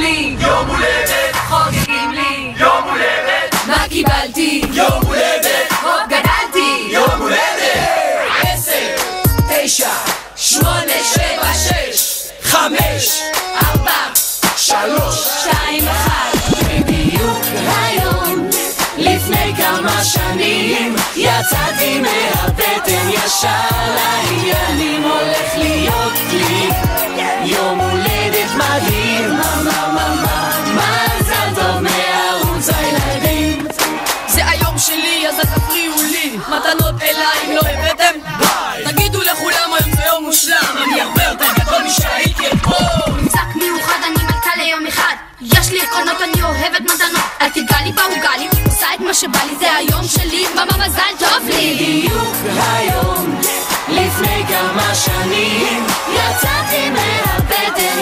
לי יום הולדת, חוגגים לי יום הולדת, מה קיבלתי? יום הולדת, עוד גדלתי יום הולדת. 10, 9, 8, 7, 6, 5, 4, 3, 2, 1. בדיוק היום לפני כמה שנים יצאתי מהבטן ישר לעניינים. הולך להיות לי יום הולדת מדהים, מזל טוב מערוץ הילדים. זה היום שלי אז אל תפריעו לי, מתנות אליי אם לא הבאתם ביי. תגידו לכולם היום זה יום מושלם, אני הרבה יותר גדול משהייתי אתמול. משחק מיוחד, אני מלכה ליום אחד, יש לי עקרונות, אני אוהבת מתנות. אל תיגע לי בעוגה לי, עושה את מה שבא לי, זה היום שלי, מזל טוב לי. בדיוק היום לפני כמה שנים יצאתי מהבטן